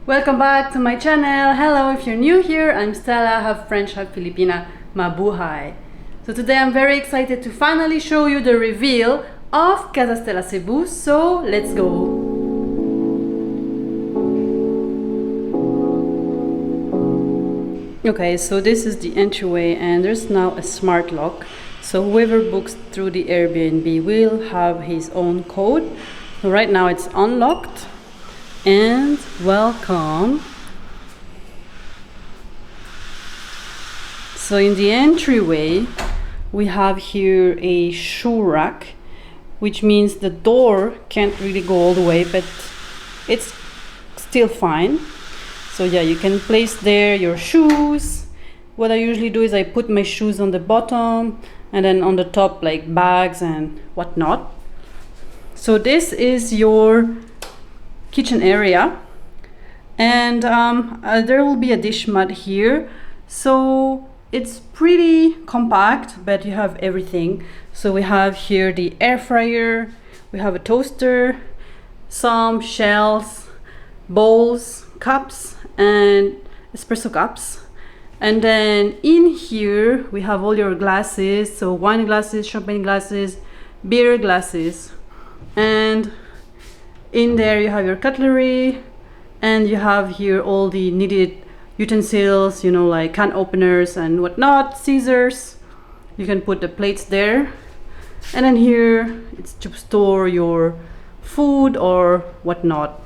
Welcome back to my channel. Hello, if you're new here, I'm Stella, half French, half Filipina. Mabuhay. So today I'm very excited to finally show you the reveal of Casa Stella Cebu. So let's go. Okay, so this is the entryway and there's now a smart lock. So whoever books through the Airbnb will have his own code. So right now it's unlocked. And welcome. So in the entryway we have here a shoe rack, which means the door can't really go all the way, but it's still fine. So yeah, you can place there your shoes. What I usually do is I put my shoes on the bottom and then on the top like bags and whatnot. So this is your kitchen area, and there will be a dish mat here, so it's pretty compact, but you have everything. So we have here the air fryer, we have a toaster, some shells, bowls, cups and espresso cups, and then in here we have all your glasses, so wine glasses, champagne glasses, beer glasses, and in there you have your cutlery, and you have here all the needed utensils, you know, like can openers and whatnot, scissors. You can put the plates there, and then here it's to store your food or whatnot.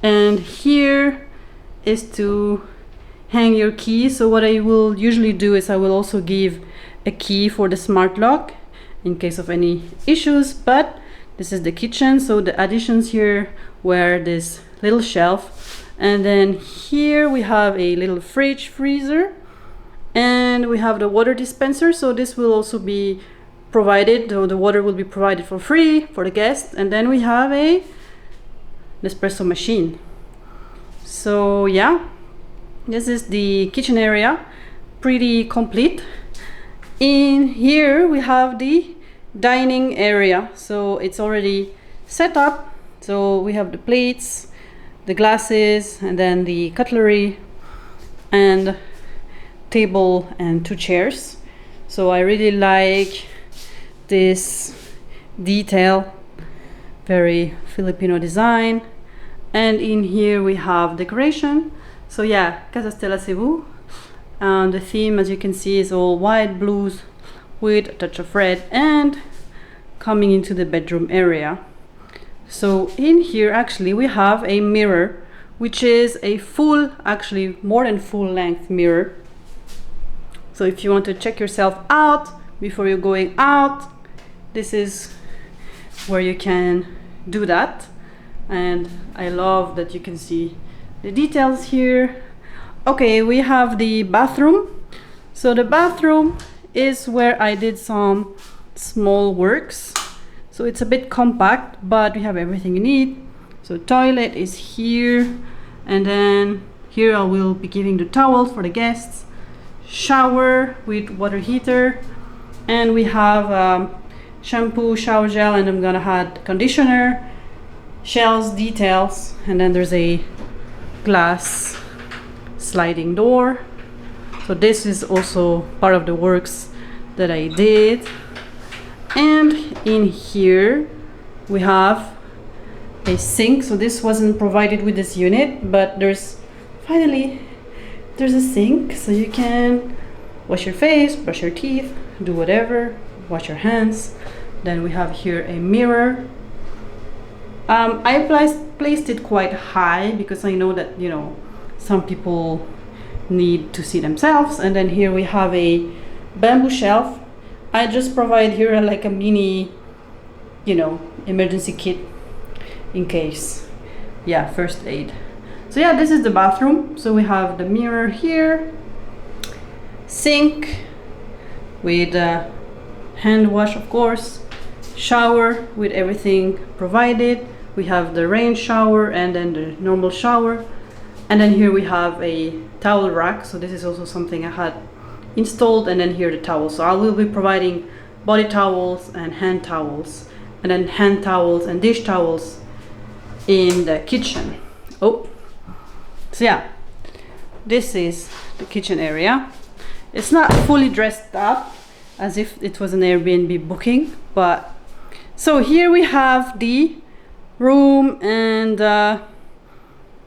And here is to hang your keys. So what I will usually do is I will also give a key for the smart lock in case of any issues. But this is the kitchen, so the additions here were this little shelf, and then here we have a little fridge freezer, and we have the water dispenser. So this will also be provided, so the water will be provided for free for the guests. And then we have a espresso machine. So yeah, this is the kitchen area, pretty complete. In here we have the dining area, so it's already set up. So we have the plates, the glasses, and then the cutlery and table and 2 chairs. So I really like this detail, very Filipino design. And in here we have decoration. So yeah, Casa Stella Cebu, and the theme, as you can see, is all white, blues with a touch of red, and coming into the bedroom area. So in here actually we have a mirror, which is a full, actually more than full length mirror. So if you want to check yourself out before you're going out, this is where you can do that. And I love that you can see the details here. Okay, we have the bathroom. So the bathroom is where I did some small works. So it's a bit compact, but we have everything you need. So toilet is here, and then here I will be giving the towels for the guests, shower with water heater, and we have shampoo, shower gel, and I'm gonna add conditioner, shells, details, and then there's a glass sliding door. So this is also part of the works that I did. And in here we have a sink. So this wasn't provided with this unit, but there's a sink, so you can wash your face, brush your teeth, do whatever, wash your hands. Then we have here a mirror. I placed it quite high because I know that, you know, some people need to see themselves. And then here we have a bamboo shelf. I just provide here like a mini, you know, emergency kit in case, yeah, first aid. So yeah, this is the bathroom. So we have the mirror here, sink with hand wash, of course, shower with everything provided. We have the rain shower and then the normal shower. And then here we have a towel rack. So this is also something I had installed, and then here the towels. So I will be providing body towels and hand towels, and then hand towels and dish towels in the kitchen. Oh, So yeah, this is the kitchen area. It's not fully dressed up as if it was an Airbnb booking, but so here we have the room and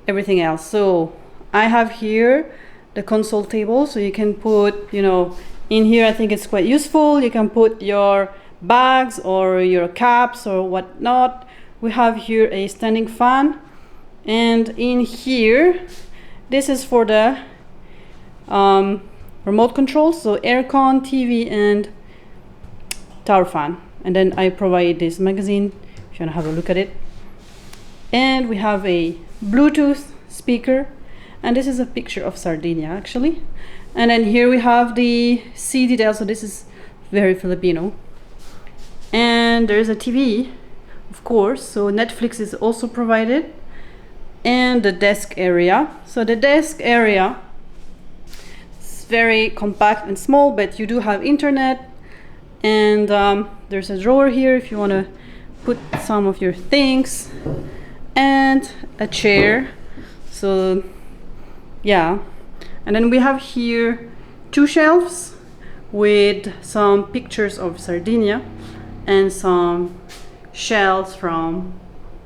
everything else. So I have here the console table, so you can put, you know, in here I think it's quite useful. You can put your bags or your caps or whatnot. We have here a standing fan, and in here this is for the remote control, so aircon, TV and tower fan. And then I provide this magazine if you want to have a look at it. And we have a Bluetooth speaker, and this is a picture of Sardinia actually. And then here we have the sea detail, so this is very Filipino. And there's a TV, of course, so Netflix is also provided. And the desk area. So the desk area is very compact and small, but you do have internet. And there's a drawer here if you want to put some of your things, and a chair. So yeah, and then we have here 2 shelves with some pictures of Sardinia and some shells from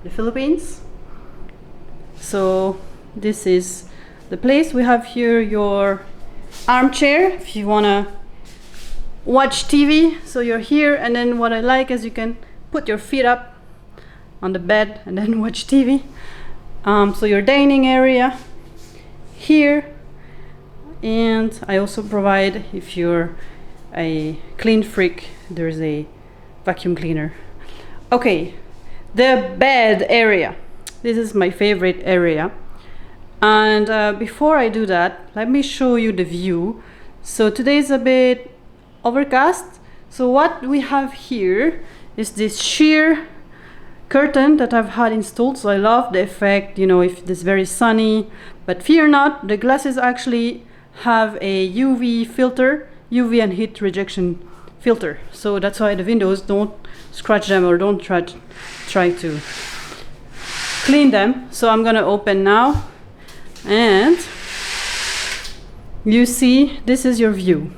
the Philippines. So this is the place. We have here your armchair if you want to watch TV, so you're here. And then what I like is you can put your feet up on the bed and then watch TV. So your dining area here, and I also provide, if you're a clean freak, there's a vacuum cleaner. Okay, the bed area. This is my favorite area. And before I do that, let me show you the view. So today is a bit overcast. So what we have here is this sheer curtain that I've had installed. So I love the effect, you know, if it's very sunny. But fear not, the glasses actually have a UV filter, UV and heat rejection filter. So that's why the windows, don't scratch them or don't try to clean them. So I'm gonna open now, and you see this is your view.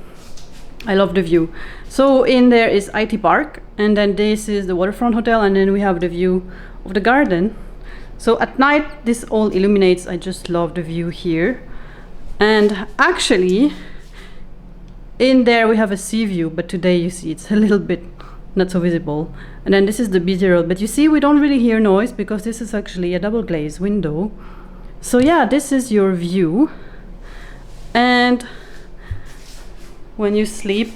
I love the view. So in there is IT Park, and then this is the waterfront hotel, and then we have the view of the garden. So at night this all illuminates. I just love the view here. And actually in there we have a sea view, but today you see it's a little bit not so visible. And then this is the BT road, but you see we don't really hear noise because this is actually a double glazed window. So yeah, this is your view. And when you sleep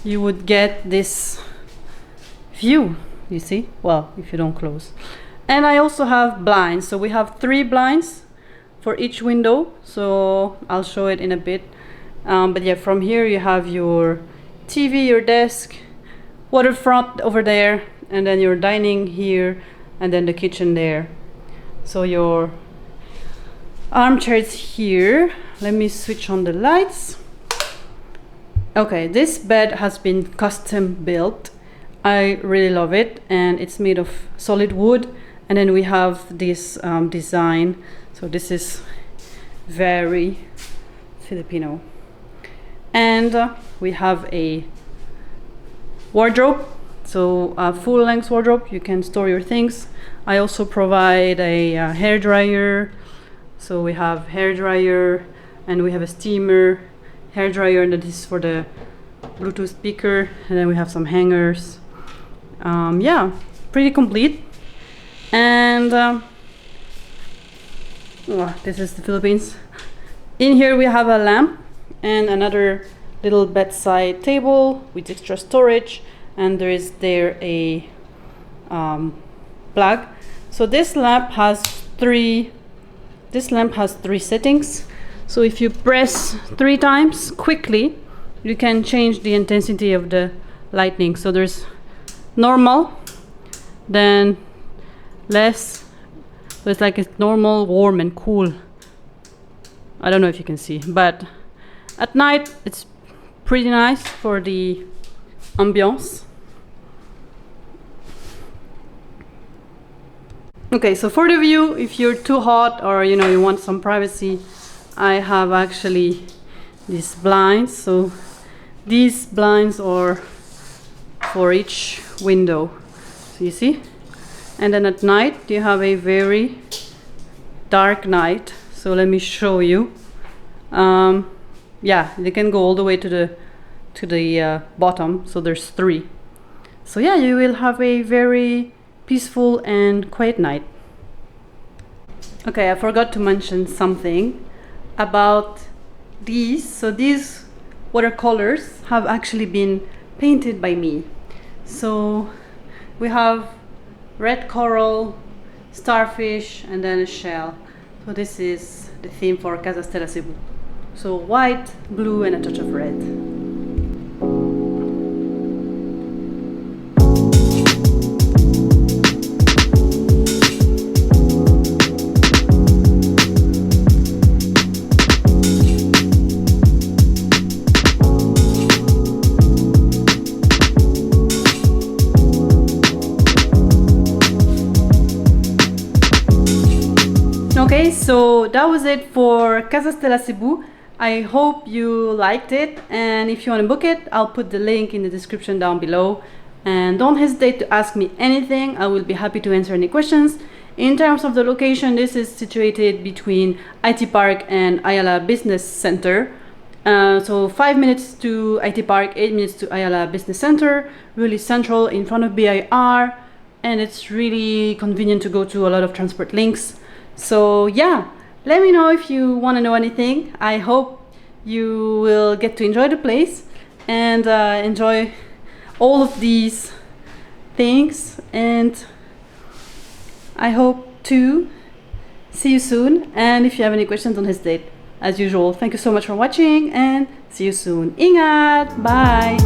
you would get this view, you see, well, if you don't close. And I also have blinds, so we have 3 blinds for each window, so I'll show it in a bit. But yeah, from here you have your TV, your desk, waterfront over there, and then your dining here, and then the kitchen there. So your armchairs here. Let me switch on the lights. Okay, this bed has been custom built. I really love it, and it's made of solid wood. And then we have this design. So this is very Filipino. And we have a wardrobe, so a full length wardrobe. You can store your things. I also provide a hair dryer. So we have hair dryer, and we have a steamer, hair dryer, and this is for the Bluetooth speaker. And then we have some hangers. Yeah, pretty complete. And this is the Philippines. In here we have a lamp and another little bedside table with extra storage, and there is a plug. So this lamp has 3 settings. So if you press 3 times quickly, you can change the intensity of the lighting. So there's normal, then less, so it's like it's normal, warm and cool. I don't know if you can see, but at night it's pretty nice for the ambiance. Okay, so for the view, if you're too hot or you want some privacy, I have actually these blinds. So these blinds are for each window. So you see? And then at night you have a very dark night. So let me show you. Yeah, they can go all the way to the bottom. So there's 3. So yeah, you will have a very peaceful and quiet night. Okay, I forgot to mention something about these. So these watercolors have actually been painted by me. So we have red coral, starfish, and then a shell. So this is the theme for Casa Stella Cebu. So white, blue, and a touch of red. Okay, so that was it for Casa Stella Cebu. I hope you liked it, and if you want to book it, I'll put the link in the description down below. And don't hesitate to ask me anything. I will be happy to answer any questions. In terms of the location, this is situated between IT Park and Ayala Business Center. So 5 minutes to IT Park, 8 minutes to Ayala Business Center, really central in front of BIR, and it's really convenient to go to a lot of transport links. So yeah, let me know if you want to know anything. I hope you will get to enjoy the place and enjoy all of these things, and I hope to see you soon. And if you have any questions, don't hesitate. As usual, thank you so much for watching, and see you soon. Ingat! Bye!